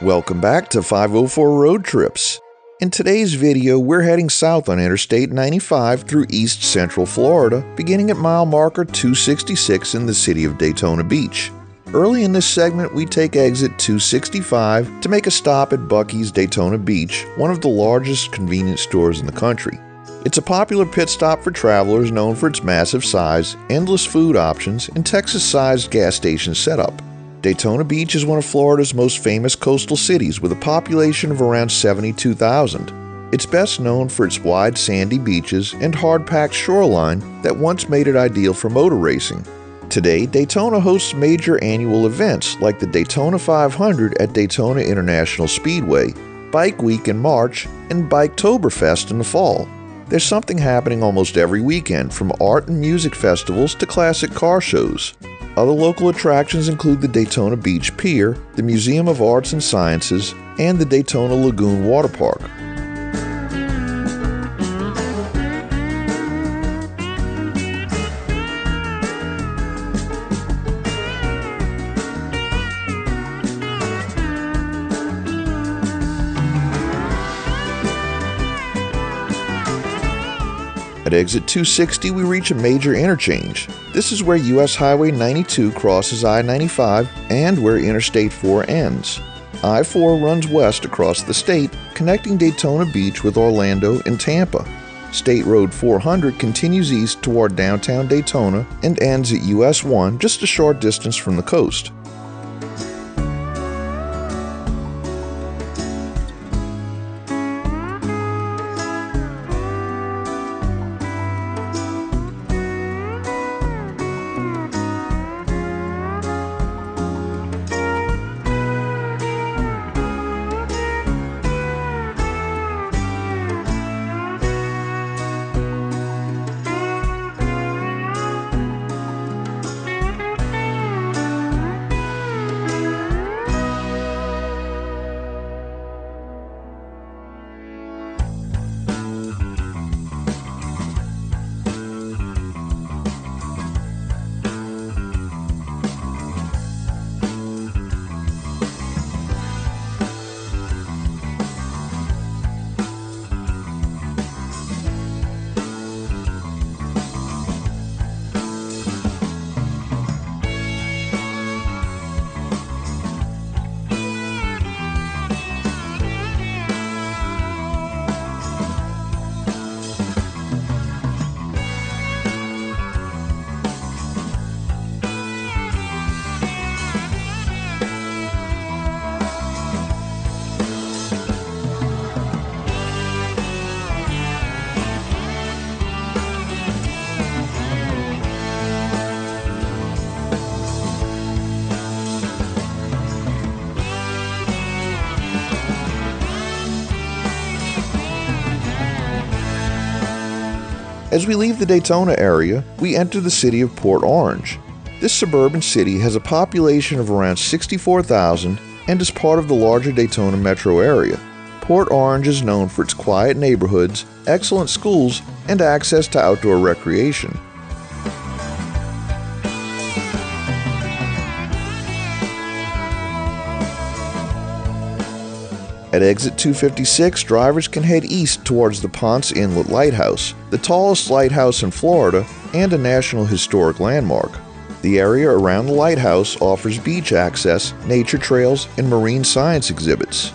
Welcome back to 504 Road Trips. In today's video, we're heading south on Interstate 95 through east central Florida, beginning at mile marker 266 in the city of Daytona Beach. Early in this segment, we take exit 265 to make a stop at Buc-ee's Daytona Beach, one of the largest convenience stores in the country. It's a popular pit stop for travelers known for its massive size, endless food options, and Texas-sized gas station setup. Daytona Beach is one of Florida's most famous coastal cities with a population of around 72,000. It's best known for its wide sandy beaches and hard-packed shoreline that once made it ideal for motor racing. Today, Daytona hosts major annual events like the Daytona 500 at Daytona International Speedway, Bike Week in March, and Biketoberfest in the fall. There's something happening almost every weekend, from art and music festivals to classic car shows. Other local attractions include the Daytona Beach Pier, the Museum of Arts and Sciences, and the Daytona Lagoon Water Park. At exit 260, we reach a major interchange. This is where US Highway 92 crosses I-95 and where Interstate 4 ends. I-4 runs west across the state, connecting Daytona Beach with Orlando and Tampa. State Road 400 continues east toward downtown Daytona and ends at US 1, just a short distance from the coast. As we leave the Daytona area, we enter the city of Port Orange. This suburban city has a population of around 64,000 and is part of the larger Daytona metro area. Port Orange is known for its quiet neighborhoods, excellent schools, and access to outdoor recreation. At exit 256, drivers can head east towards the Ponce Inlet Lighthouse, the tallest lighthouse in Florida and a National Historic Landmark. The area around the lighthouse offers beach access, nature trails, and marine science exhibits.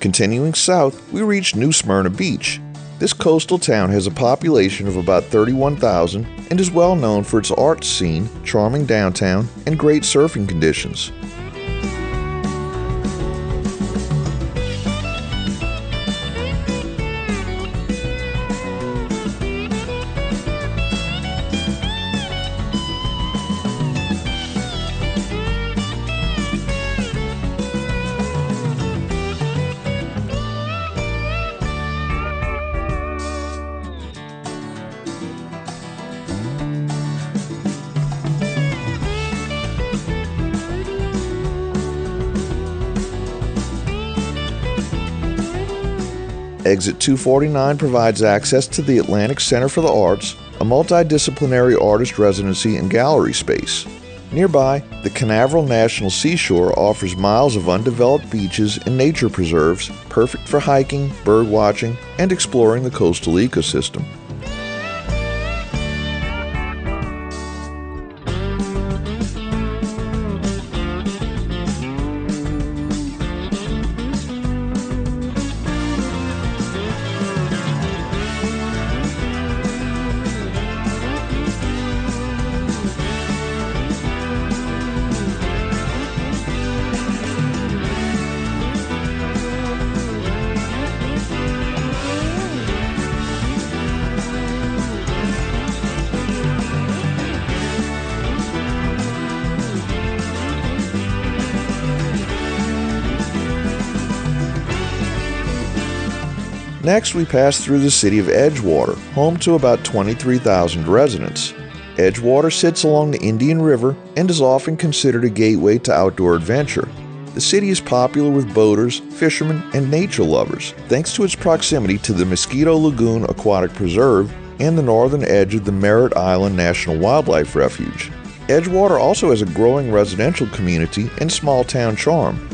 Continuing south, we reach New Smyrna Beach. This coastal town has a population of about 31,000 and is well known for its arts scene, charming downtown, and great surfing conditions. Exit 249 provides access to the Atlantic Center for the Arts, a multidisciplinary artist residency and gallery space. Nearby, the Canaveral National Seashore offers miles of undeveloped beaches and nature preserves, perfect for hiking, bird watching, and exploring the coastal ecosystem. Next, we pass through the city of Edgewater, home to about 23,000 residents. Edgewater sits along the Indian River and is often considered a gateway to outdoor adventure. The city is popular with boaters, fishermen, and nature lovers, thanks to its proximity to the Mosquito Lagoon Aquatic Preserve and the northern edge of the Merritt Island National Wildlife Refuge. Edgewater also has a growing residential community and small-town charm.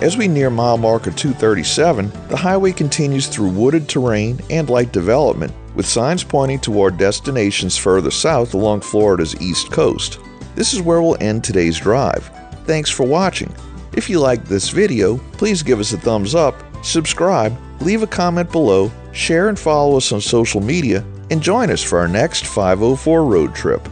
As we near mile marker 237, the highway continues through wooded terrain and light development, with signs pointing toward destinations further south along Florida's east coast. This is where we'll end today's drive. Thanks for watching. If you liked this video, please give us a thumbs up, subscribe, leave a comment below, share and follow us on social media, and join us for our next 504 road trip.